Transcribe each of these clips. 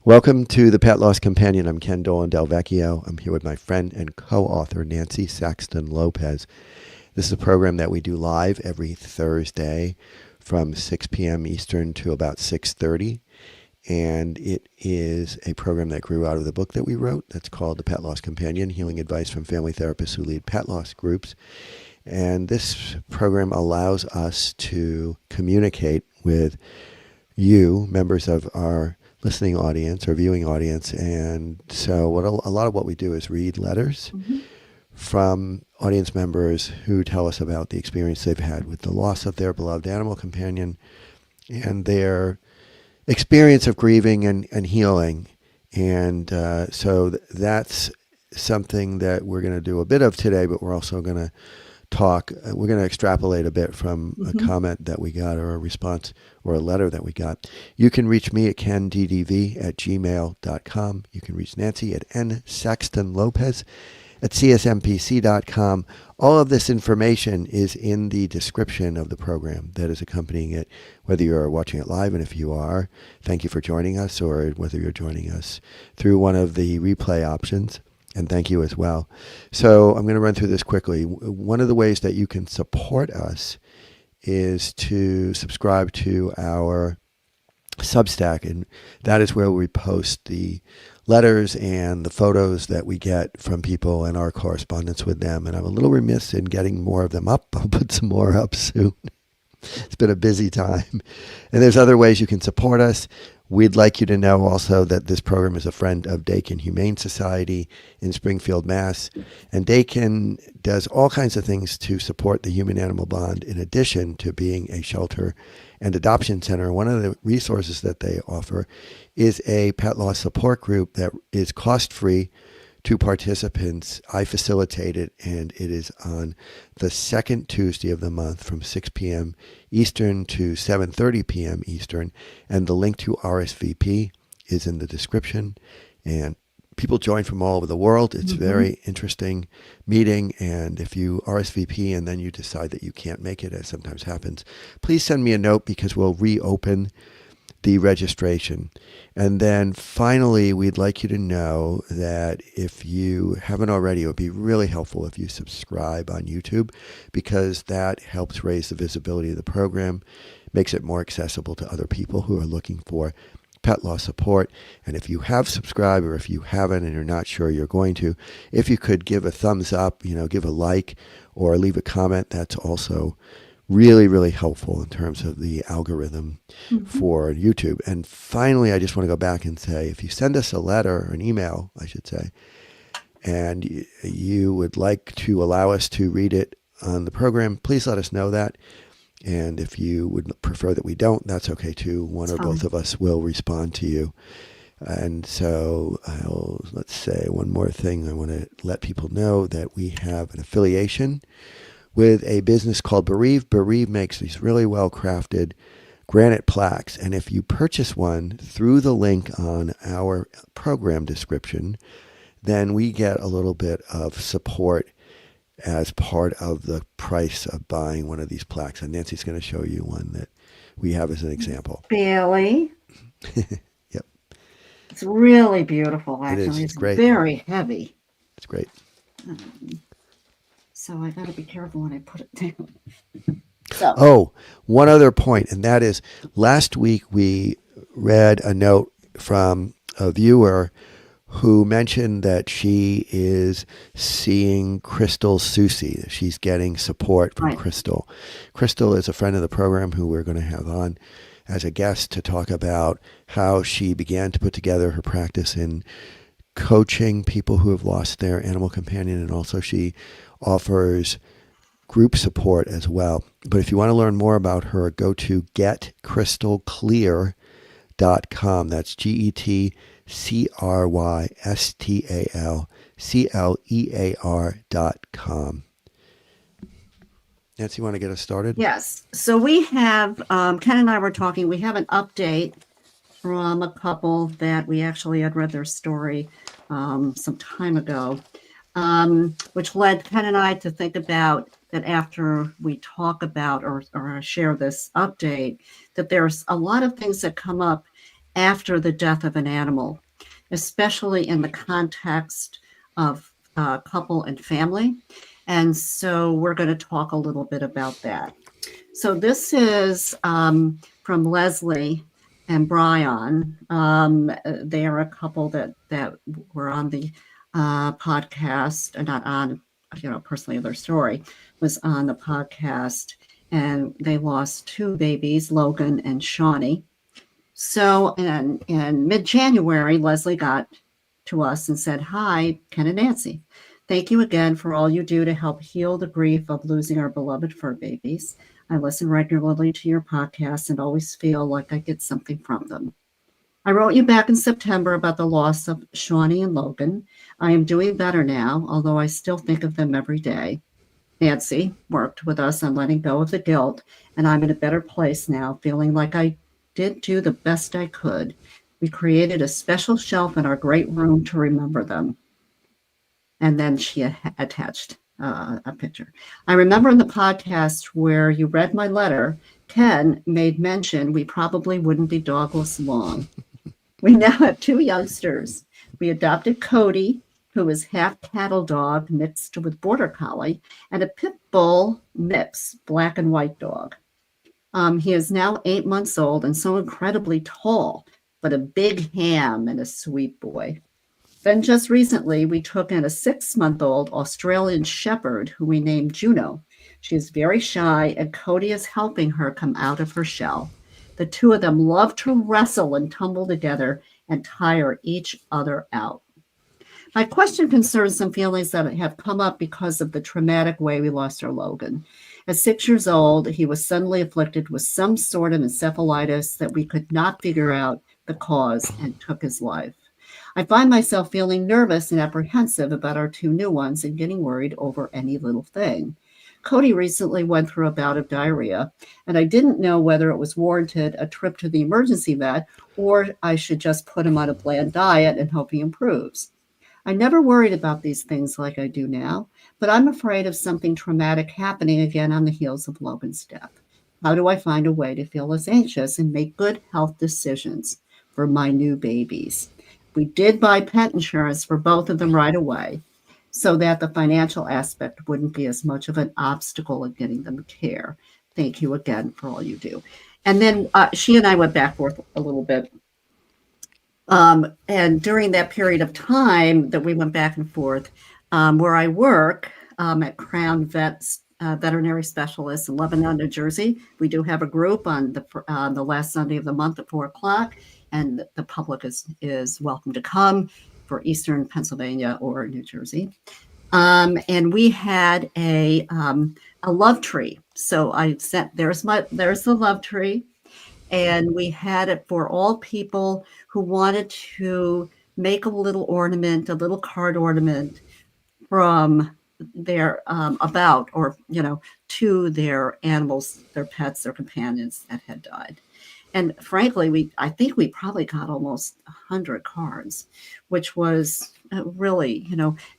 Welcome to the Pet Loss Companion. I'm Ken Dolan-Del Vecchio. I'm here with my friend and co-author, Nancy Saxton-Lopez. This is a program that we do live every Thursday from 6 p.m. Eastern to about 6:30. And it is a program that grew out of the book that we wrote that's called The Pet Loss Companion, Healing Advice from Family Therapists Who Lead Pet Loss Groups. And this program allows us to communicate with you, members of our listening audience or viewing audience. And so a lot of what we do is read letters from audience members who tell us about the experience they've had with the loss of their beloved animal companion and their experience of grieving and healing. And so that's something that we're going to do a bit of today, but we're also going to we're going to extrapolate a bit from a comment that we got or a response or a letter that we got. You can reach me at kenddv@gmail.com. You can reach Nancy at nsaxtonlopez at csmpc.com. All of this information is in the description of the program that is accompanying it, whether you're watching it live, and if you are, thank you for joining us, or whether you're joining us through one of the replay options. And thank you as well. So I'm going to run through this quickly. One of the ways that you can support us is to subscribe to our Substack, and that is where we post the letters and the photos that we get from people and our correspondence with them. And I'm a little remiss in getting more of them up. I'll put some more up soon. It's been a busy time. And there's other ways you can support us. We'd like you to know also that this program is a friend of Dakin Humane Society in Springfield, Mass. And Dakin does all kinds of things to support the human-animal bond in addition to being a shelter and adoption center. One of the resources that they offer is a pet loss support group that is cost-free to participants. I facilitate it, and it is on the second Tuesday of the month from 6 p.m. Eastern to 7:30 p.m. Eastern. And the link to RSVP is in the description. And people join from all over the world. It's a very interesting meeting. And if you RSVP and then you decide that you can't make it, as sometimes happens, please send me a note because we'll reopen the registration. And then finally, we'd like you to know that if you haven't already, it would be really helpful if you subscribe on YouTube, because that helps raise the visibility of the program, makes it more accessible to other people who are looking for pet loss support. And if you have subscribed, or if you haven't and you're not sure you're going to, if you could give a thumbs up, give a like or leave a comment, that's also really, really helpful in terms of the algorithm for YouTube. And finally, I just want to go back and say, if you send us a letter, or an email, I should say, and you would like to allow us to read it on the program, please let us know that. And if you would prefer that we don't, that's okay too. One or both of us will respond to you. And so let's say one more thing. I want to let people know that we have an affiliation with a business called Bereave. Bereave makes these really well-crafted granite plaques. And if you purchase one through the link on our program description, then we get a little bit of support as part of the price of buying one of these plaques. And Nancy's going to show you one that we have as an example. Bailey. Yep. It's really beautiful, actually. It is. It's great. Very heavy. It's great. So I got to be careful when I put it down. One other point, and that is, last week we read a note from a viewer who mentioned that she is seeing Crystal Susie. She's getting support from Crystal. Crystal is a friend of the program who we're going to have on as a guest to talk about how she began to put together her practice in coaching people who have lost their animal companion, and also she offers group support as well. But if you want to learn more about her, go to getcrystalclear.com. That's GetCrystalClear.com. Nancy, you want to get us started? Yes. So we have, Ken and I were talking, we have an update from a couple that we actually had read their story some time ago, which led Ken and I to think about that after we talk about or share this update, that there's a lot of things that come up after the death of an animal, especially in the context of couple and family. And so we're going to talk a little bit about that. So this is from Leslie and Brian. They are a couple that were on the podcast, not on, personally their story was on the podcast, and they lost two babies, Logan and Shawnee. So in mid-January, Leslie got to us and said, "Hi, Ken and Nancy. Thank you again for all you do to help heal the grief of losing our beloved fur babies. I listen regularly to your podcasts and always feel like I get something from them. I wrote you back in September about the loss of Shawnee and Logan. I am doing better now, although I still think of them every day. Nancy worked with us on letting go of the guilt, and I'm in a better place now, feeling like I did do the best I could. We created a special shelf in our great room to remember them." And then she attached a picture. "I remember in the podcast where you read my letter, Ken made mention we probably wouldn't be dogless long. We now have two youngsters. We adopted Cody, who is half cattle dog mixed with border collie, and a pit bull mix, black and white dog. He is now 8 months old and so incredibly tall, but a big ham and a sweet boy. Then just recently, we took in a 6-month-old Australian Shepherd who we named Juno. She is very shy, and Cody is helping her come out of her shell. The two of them love to wrestle and tumble together and tire each other out. My question concerns some feelings that have come up because of the traumatic way we lost our Logan. At 6 years old, he was suddenly afflicted with some sort of encephalitis that we could not figure out the cause and took his life. I find myself feeling nervous and apprehensive about our two new ones and getting worried over any little thing. Cody recently went through a bout of diarrhea, and I didn't know whether it was warranted a trip to the emergency vet or I should just put him on a bland diet and hope he improves. I never worried about these things like I do now, but I'm afraid of something traumatic happening again on the heels of Logan's death. How do I find a way to feel less anxious and make good health decisions for my new babies? We did buy pet insurance for both of them right away so that the financial aspect wouldn't be as much of an obstacle in getting them care. Thank you again for all you do." And then she and I went back and forth a little bit. And during that period of time that we went back and forth, where I work at Crown Vets, veterinary specialists in Lebanon, New Jersey, we do have a group on the last Sunday of the month at 4:00, and the public is welcome to come for Eastern Pennsylvania or New Jersey. And we had a love tree. So I sent, there's the love tree. And we had it for all people who wanted to make a little ornament, a little card ornament from their to their animals, their pets, their companions that had died. And frankly, I think we probably got almost 100 cards, which was really,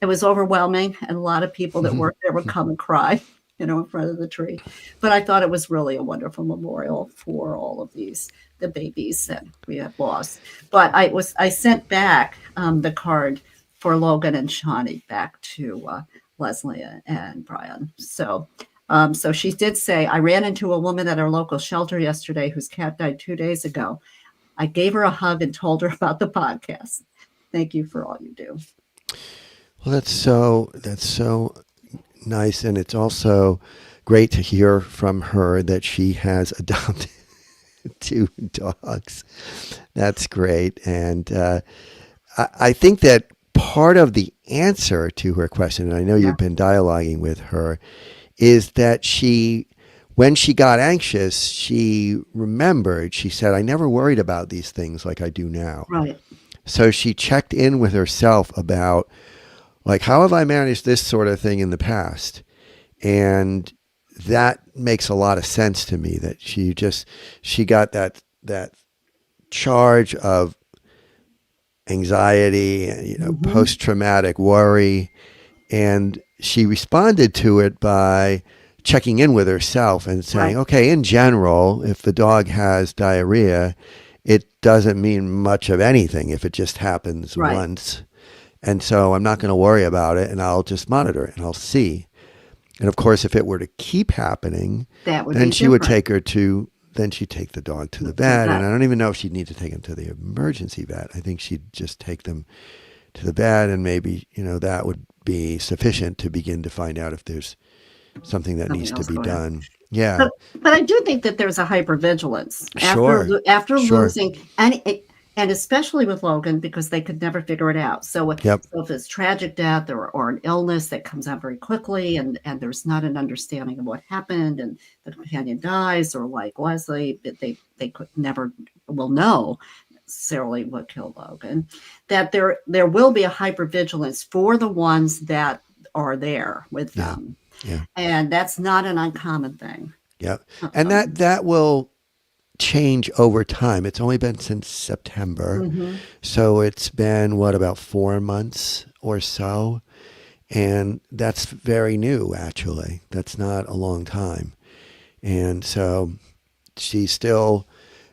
it was overwhelming. And a lot of people that worked there would come and cry, in front of the tree. But I thought it was really a wonderful memorial for all of the babies that we have lost. But I sent back the card for Logan and Shawnee back to Leslie and Brian. So she did say, "I ran into a woman at our local shelter yesterday whose cat died 2 days ago. I gave her a hug and told her about the podcast. Thank you for all you do." Well, that's so nice, and it's also great to hear from her that she has adopted 2 dogs. That's great, and I think that part of the answer to her question, and I know you've been dialoguing with her, is that when she got anxious, she remembered, she said, "I never worried about these things like I do now." Right. So she checked in with herself about, like, how have I managed this sort of thing in the past? And that makes a lot of sense to me, that she got that charge of anxiety, post-traumatic worry, and she responded to it by checking in with herself and saying, okay, in general, if the dog has diarrhea, it doesn't mean much of anything if it just happens Right. once. And so I'm not going to worry about it, and I'll just monitor it and I'll see. And of course, if it were to keep happening, That would then be she would different. take her to, then she'd take the dog to the To the vet. And vet. I don't even know if she'd need to take him to the emergency vet. I think she'd just take them to the vet, and maybe, that would be sufficient to begin to find out if there's something that Something needs to else be going on. done. Yeah, But I do think that there's a hypervigilance sure, after sure. losing and especially with Logan because they could never figure it out. So Yep, if it's tragic death or an illness that comes out very quickly and there's not an understanding of what happened and the companion dies or like Leslie, they could never will know necessarily what killed Logan, that there will be a hypervigilance for the ones that are there with yeah, them. yeah, And that's not an uncommon thing. yeah. And that will change over time. It's only been since September. Mm-hmm. So it's been, what, about 4 months or so? And that's very new, actually. That's not a long time. And so she's still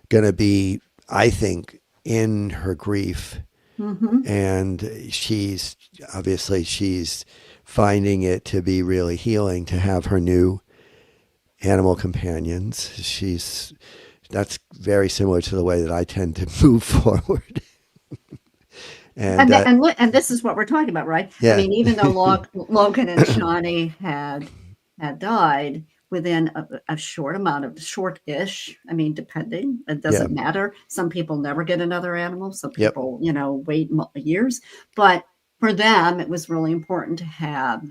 going to be, I think, in her grief. Mm-hmm. And she's finding it to be really healing to have her new animal companions. That's very similar to the way that I tend to move forward. And this is what we're talking about, right? Yeah. I mean, even though Logan and Shawnee had died within a short-ish, I mean, depending, it doesn't matter. Some people never get another animal. Some people, wait years. But for them, it was really important to have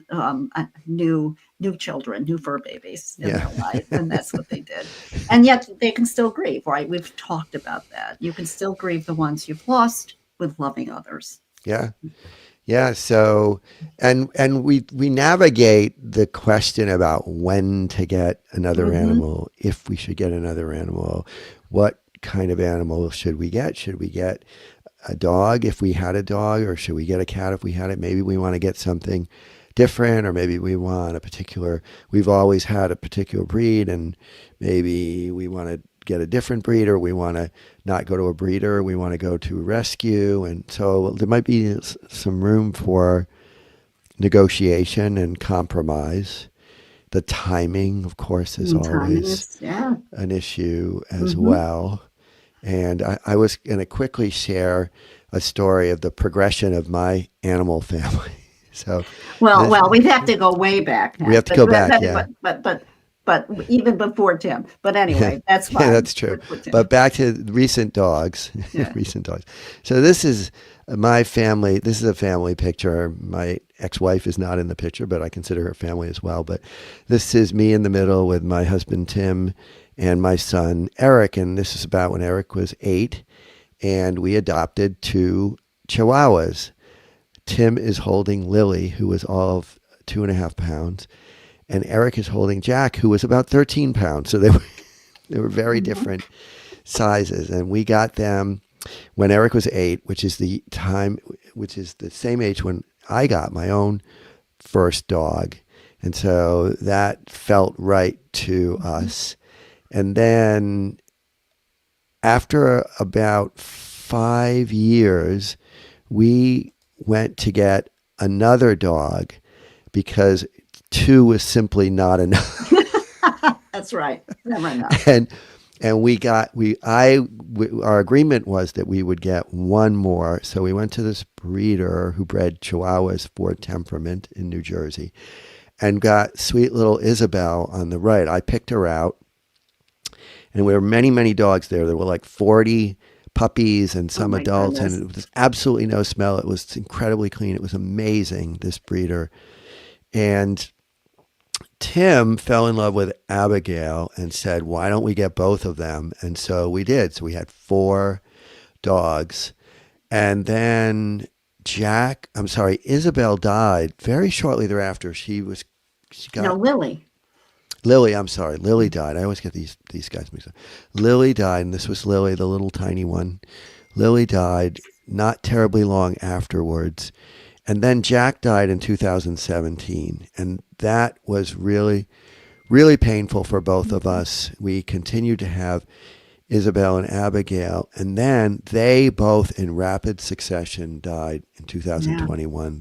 new children, new fur babies in their life, and that's what they did. And yet they can still grieve, right? We've talked about that. You can still grieve the ones you've lost with loving others. Yeah. Yeah. So, and we navigate the question about when to get another animal, if we should get another animal, what kind of animal should we get? Should we get a dog if we had a dog, or should we get a cat if we had it? Maybe we want to get something different, or maybe we want we've always had a particular breed, and maybe we want to get a different breed, or we want to not go to a breeder, we want to go to a rescue. And so there might be some room for negotiation and compromise. The timing, of course, is always an issue as well. And I was going to quickly share a story of the progression of my animal family. So, well, we'd have to go way back now. We have to go back, yeah. But even before Tim. But anyway, that's fine. Yeah, that's true. But back to recent dogs. Yeah. Recent dogs. So this is my family. This is a family picture. My ex-wife is not in the picture, but I consider her family as well. But this is me in the middle with my husband, Tim, and my son, Eric. And this is about when Eric was 8. And we adopted 2 Chihuahuas. Tim is holding Lily, who was all of 2.5 pounds. And Eric is holding Jack, who was about 13 pounds. So they were very different sizes. And we got them when Eric was 8, which is the same age when I got my own first dog. And so that felt right to us. And then after about 5 years, we went to get another dog because 2 was simply not enough. That's right. Never enough. And our agreement was that we would get 1 more. So we went to this breeder who bred Chihuahuas for temperament in New Jersey and got sweet little Isabel on the right. I picked her out, and there were many, many dogs there. There were like 40 puppies and some adults, goodness. and it was absolutely no smell. It was incredibly clean. It was amazing, this breeder. And Tim fell in love with Abigail and said, why don't we get both of them? And so we did. So we had 4 dogs. And then Isabel died very shortly thereafter. Lily died. I always get these guys mixed up. Lily died, and this was Lily, the little tiny one. Lily died not terribly long afterwards. And then Jack died in 2017. And that was really, really painful for both of us. We continued to have Isabel and Abigail, and then they both in rapid succession died in Yeah. 2021.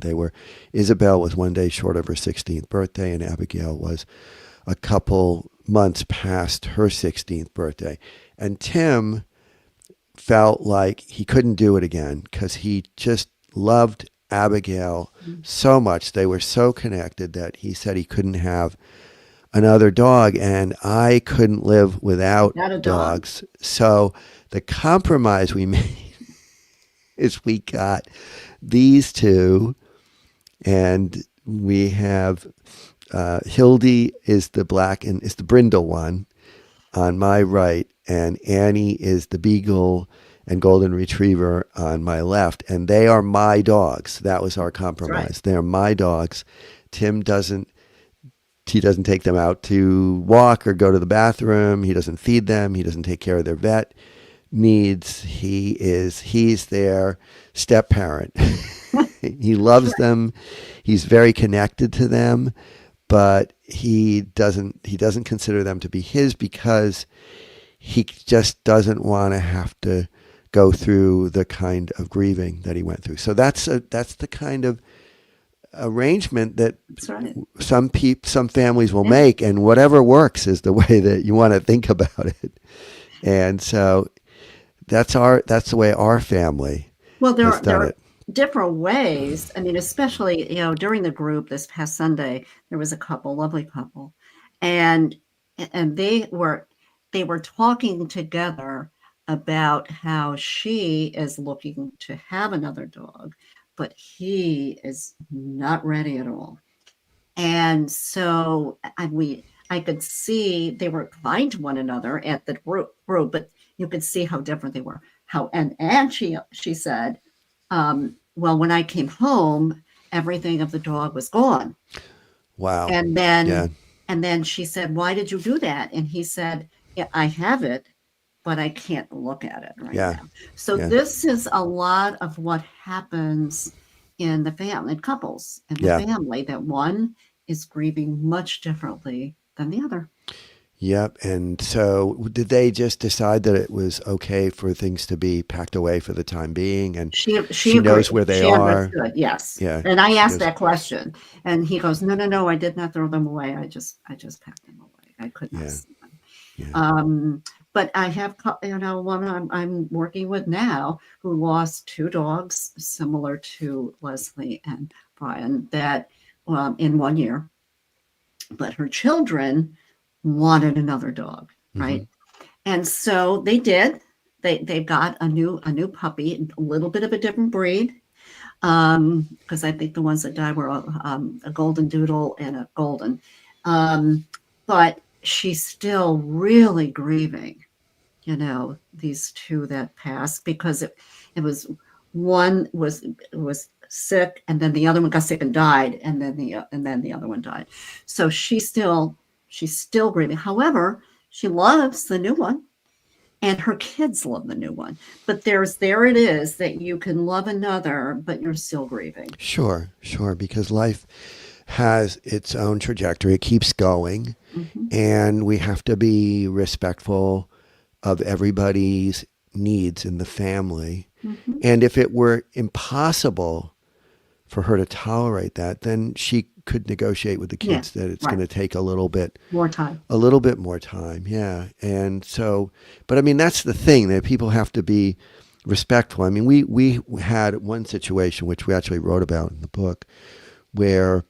Isabel was one day short of her 16th birthday, and Abigail was a couple months past her 16th birthday. And Tim felt like he couldn't do it again because he just loved Abigail so much. They were so connected that he said he couldn't have another dog, and I couldn't live without Not a dog. dogs. So the compromise we made is we got these two, and we have Hildy is the black and is the brindle one on my right, and Annie is the beagle and golden retriever on my left, and they are my dogs. That was our compromise. Right. They're my dogs. Tim doesn't he doesn't take them out to walk or go to the bathroom. He doesn't feed them. He doesn't take care of their vet needs. He's their step parent. He loves them. He's very connected to them, but he doesn't consider them to be his because he just doesn't want to have to go through the kind of grieving that he went through. So that's the kind of arrangement that That's right. some families will make, and whatever works is the way that you want to think about it. And so that's the way our family Well, there has are done it. different ways. I mean, especially, during the group this past Sunday, there was a couple, lovely couple, and they were talking together about how she is looking to have another dog, but he is not ready at all. And so I could see they were kind to one another at the group, but you could see how different they were. And she said, well, when I came home, everything of the dog was gone. Wow. And Yeah. then she said, why did you do that? And he said, yeah, I have it, but I can't look at it right Yeah. now. So Yeah. this is a lot of what happens in the family, in couples, in the Yeah. family, that one is grieving much differently than the other. Yep. And so did they just decide that it was okay for things to be packed away for the time being, and She knows agreed. where they She are? understood, yes. Yeah. And I She asked knows. that question, and he goes, no, I did not throw them away. I just packed them away. I could not Yeah. see them. Yeah. But I have, one I'm working with now who lost two dogs similar to Leslie and Brian that in 1 year, but her children wanted another dog, right? Mm-hmm. And so they did. They got a new puppy, a little bit of a different breed, because I think the ones that died were a golden doodle and a golden. But she's still really grieving, these two that passed, because it was one was sick, and then the other one got sick and died, and then the other one died. So she's still grieving. However, she loves the new one, and her kids love the new one. But there it is, that you can love another, but you're still grieving. Sure, because life has its own trajectory. It keeps going, and we have to be respectful of everybody's needs in the family. And if it were impossible for her to tolerate that, then she could negotiate with the kids that it's going to take a little bit more time. Yeah. And so, but I mean, that's the thing, that people have to be respectful. I mean, we had one situation, which we actually wrote about in the book, where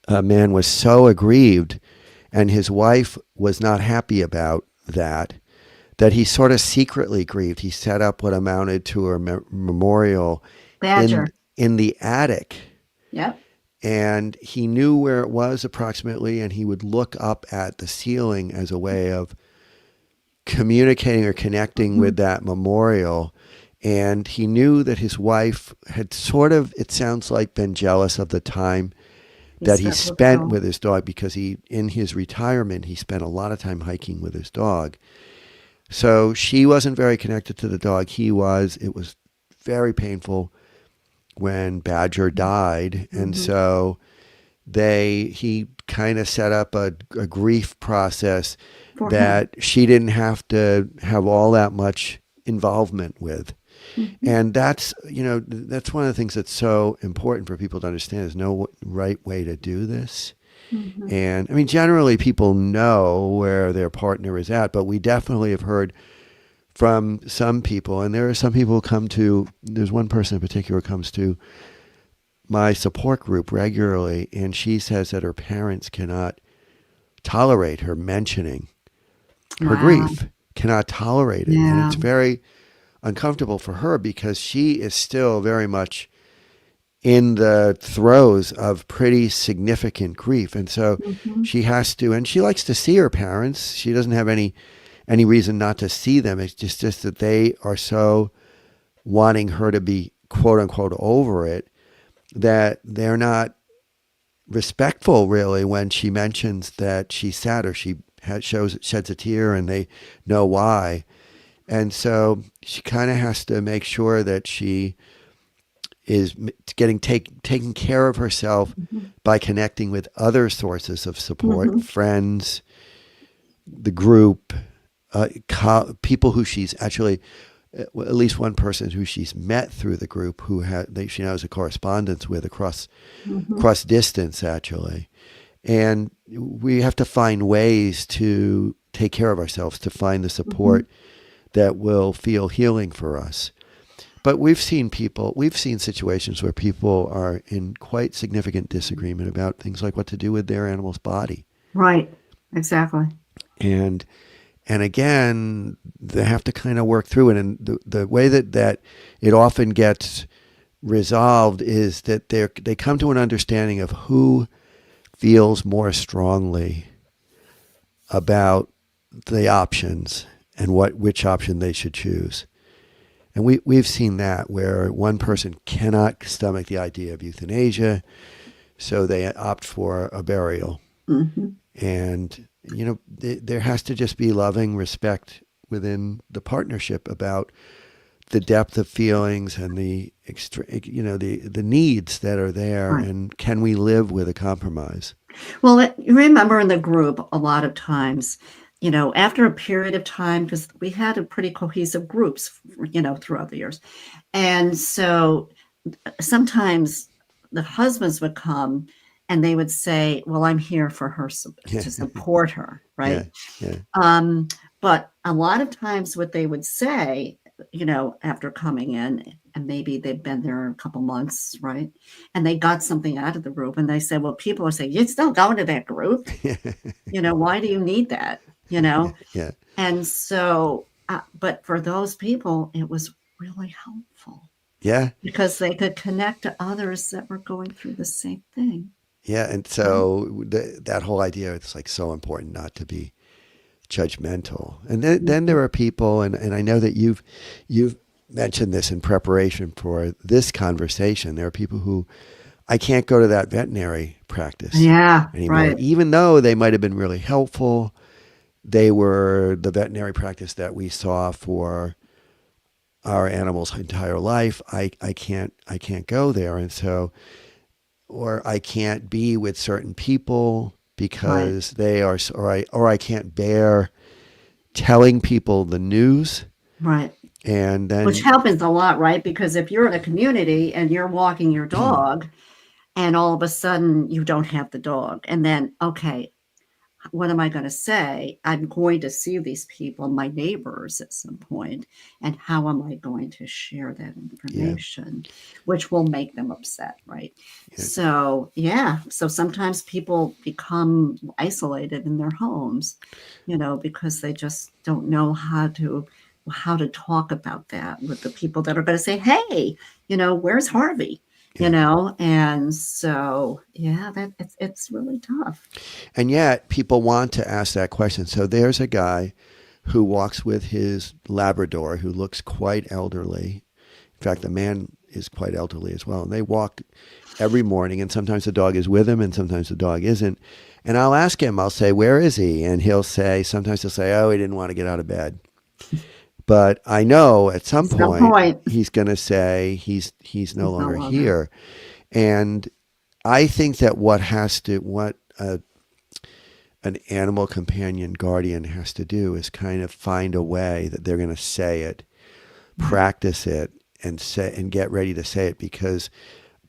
a man was so aggrieved and his wife was not happy about that he sort of secretly grieved. He set up what amounted to a memorial Badger. in the attic. Yep. And he knew where it was approximately, and he would look up at the ceiling as a way of communicating or connecting with that memorial. And he knew that his wife had sort of, it sounds like, been jealous of the time that he spent with his dog, because in his retirement, he spent a lot of time hiking with his dog. So she wasn't very connected to the dog. He was. It was very painful when Badger died. And so he kind of set up a grief process For him. that she didn't have to have all that much involvement with. Mhm. And that's, that's one of the things that's so important for people to understand. There's no right way to do this. Mhm. And I mean, generally people know where their partner is at, but we definitely have heard from some people, and there are some people there's one person in particular who comes to my support group regularly, and she says that her parents cannot tolerate her mentioning her Wow. grief, cannot tolerate it. And Yeah. it's very uncomfortable for her because she is still very much in the throes of pretty significant grief. And so Mhm. she has to, and she likes to see her parents. She doesn't have any reason not to see them. It's just that they are so wanting her to be quote unquote over it that they're not respectful really when she mentions that she's sad or she sheds a tear and they know why. And so she kind of has to make sure that she is getting taking care of herself Mhm. by connecting with other sources of support, Mhm. friends, the group, people who she's actually, at least one person who she's met through the group who she knows a correspondence with across Mhm. distance actually. And we have to find ways to take care of ourselves, to find the Mhm. support that will feel healing for us. But we've seen situations where people are in quite significant disagreement about things like what to do with their animal's body. Right. Exactly. And again, they have to kind of work through it. And the way that it often gets resolved is that they come to an understanding of who feels more strongly about the options and which option they should choose. And we've seen that where one person cannot stomach the idea of euthanasia, so they opt for a burial. Mhm. And, there has to just be loving respect within the partnership about the depth of feelings and the extra, the needs that are there. Right. And can we live with a compromise? Well, you remember in the group a lot of times, after a period of time, because we had a pretty cohesive groups, throughout the years. And so sometimes the husbands would come and they would say, well, I'm here for her Yeah, to support her, yeah, right? yeah, But a lot of times what they would say, after coming in, and maybe they've been there a couple months, right? And they got something out of the group and they said, well, people are saying, you're still going to that group. yeah, Why do you need that? yeah, And so, but for those people, it was really helpful yeah, because they could connect to others that were going through the same thing. yeah. And Right? so that whole idea, it's like so important not to be judgmental. And then Mhm. there are people, and I know that you've mentioned this in preparation for this conversation. There are people who I can't go to that veterinary practice Yeah, anymore, right, even though they might have been really helpful. They were the veterinary practice that we saw for our animal's entire life. I can't go there, and so or I can't be with certain people right, because they are, or I can't bear telling people the news. right. And Which then happens a lot, right? Because if you're in a community and you're walking your dog and all of a sudden you don't have the dog, and then, okay, what am I going to say? I'm going to see these people, my neighbors at some point, and how am I going to share that yeah, information, which will make them upset, right? yeah, So, yeah, so sometimes people become isolated in their homes, because they just don't know how to talk about that with the people that are going to say, "Hey, where's Harvey?" yeah. And so, yeah, it's really tough. And yet people want to ask that question. So there's a guy who walks with his Labrador who looks quite elderly. In fact, the man is quite elderly as well. And they walk every morning, and sometimes the dog is with him and sometimes the dog isn't. And I'll ask him, I'll say, where is he? And sometimes he'll say, oh, he didn't want to get out of bed. But I know at some Some point point, he's going to say he's no he's no longer longer. here. And I think that what an animal companion guardian has to do is kind of find a way that they're going to say it, practice it, and get ready to say it, because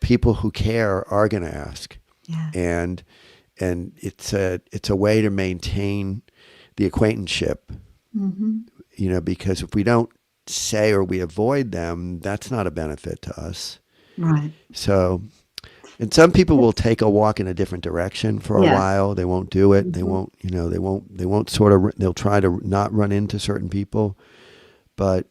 people who care are going to ask, Yeah. and it's a way to maintain the acquaintanceship, Mm-hmm. because if we don't say or we avoid them, that's not a benefit to us. Right. So, and some people will take a walk in a different direction for a Yes. while. They won't do it. They Mhm. won't, they won't sort of, they'll try to not run into certain people, but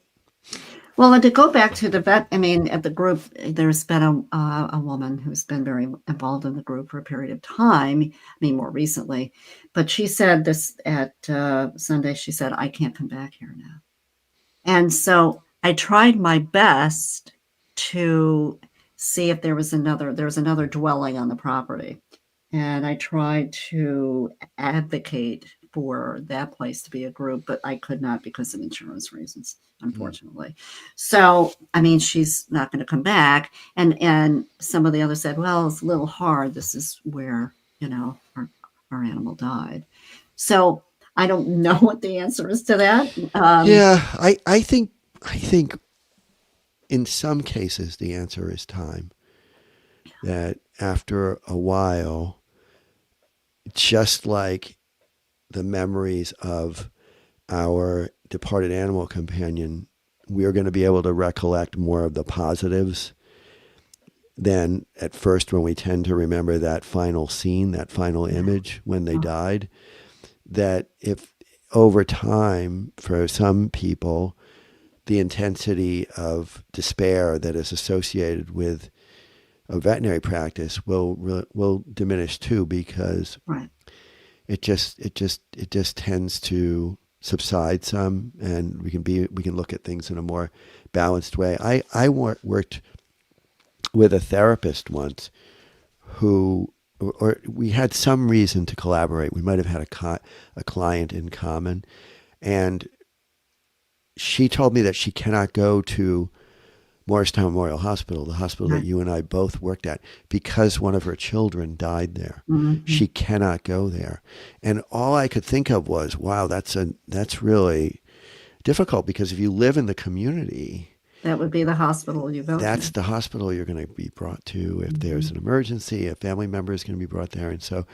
Well, and to go back to the vet, I mean, at the group, there's been a woman who's been very involved in the group for a period of time. I mean, more recently, but she said this at Sunday. She said, "I can't come back here now." And so I tried my best to see if there was another dwelling on the property. And I tried to advocate for that place to be a group, but I could not because of insurance reasons, mm, unfortunately. So, I mean, she's not going to come back. And some of the others said, well, it's a little hard. This is where, our animal died. So I don't know what the answer is to that. yeah, I think in some cases the answer is time. That after a while, just like the memories of our departed animal companion, we're going to be able to recollect more of the positives than at first when we tend to remember that final scene, that final image when they died. That if over time, for some people, the intensity of despair that is associated with a veterinary practice will diminish too, because Right. it just tends to subside some, and we can look at things in a more balanced way. I worked with a therapist once who, or we had some reason to collaborate. We might have had a client in common, and she told me that she cannot go to Morristown Memorial Hospital, the hospital that Right. you and I both worked at, because one of her children died there. Mhm. She cannot go there. And all I could think of was, wow, that's really difficult, because if you live in the community, That would be the hospital you go that's to. the hospital you're going to be brought to if there's Mhm. an emergency. A family member is going to be brought there. And so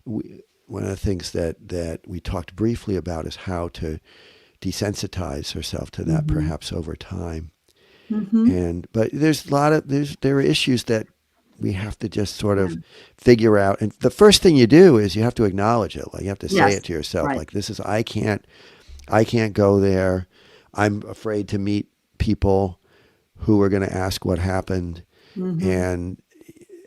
one of the things that we talked briefly about is how to desensitize herself to that, Mhm. perhaps over time. Mhm. But there are issues that we have to just sort Yeah. of figure out. And the first thing you do is you have to acknowledge it. Like, you have to say Yes. it to yourself. Right. Like, I can't go there. I'm afraid to meet people who are going to ask what happened. Mhm.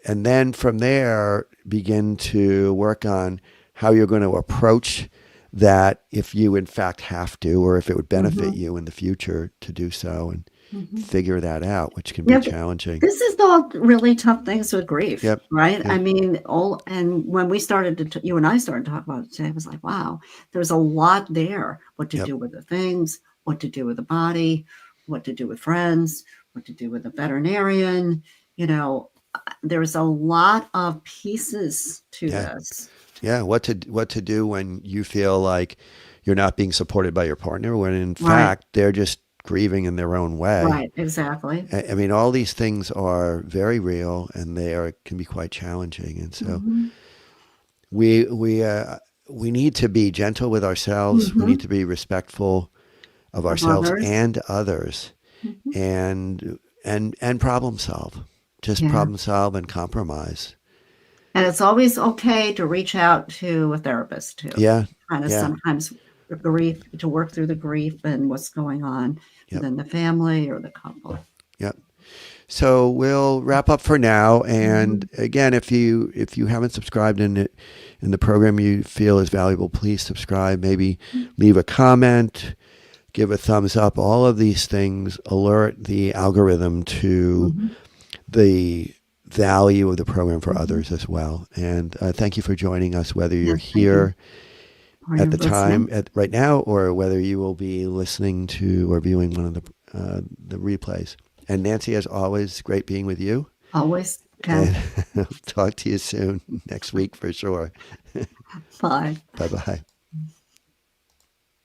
And then from there, begin to work on how you're going to approach that, if you in fact have to, or if it would benefit Mhm. you in the future to do so, and Mhm. figure that out, which can be Yeah, but challenging. this is all really tough things with grief, Yep. right? I Yep. mean, all and when we started you and I started to talk about it today, I was like, wow, there's a lot there. What to Yep. do with the things, what to do with the body, what to do with friends, what to do with a veterinarian. There's a lot of pieces to Yeah. this. Yeah. What to do when you feel like you're not being supported by your partner, when in Right, fact they're just grieving in their own way. right, exactly. I mean, all these things are very real, and can be quite challenging. And so Mhm. we need to be gentle with ourselves. We need Mhm. to be respectful of Of ourselves others. and others, Mhm. and problem solve. Just Yeah. problem solve and compromise. And it's always okay to reach out to a therapist too. Yeah. Kind of Yeah. sometimes grief to work through the grief and what's going on Yep. within the family or the couple. Yep. So we'll wrap up for now. And Mhm. again, if you haven't subscribed in the program you feel is valuable, please subscribe. Maybe leave a comment, give a thumbs up. All of these things alert the algorithm to Mhm. the value of the program for Mhm. others as well. And thank you for joining us, whether you're Yes, thank you here for at your the time listening. right now, or whether you will be listening to or viewing one of the replays. And Nancy, as always, great being with you. Always Okay. And talk to you soon next week for sure. Bye. Bye-bye.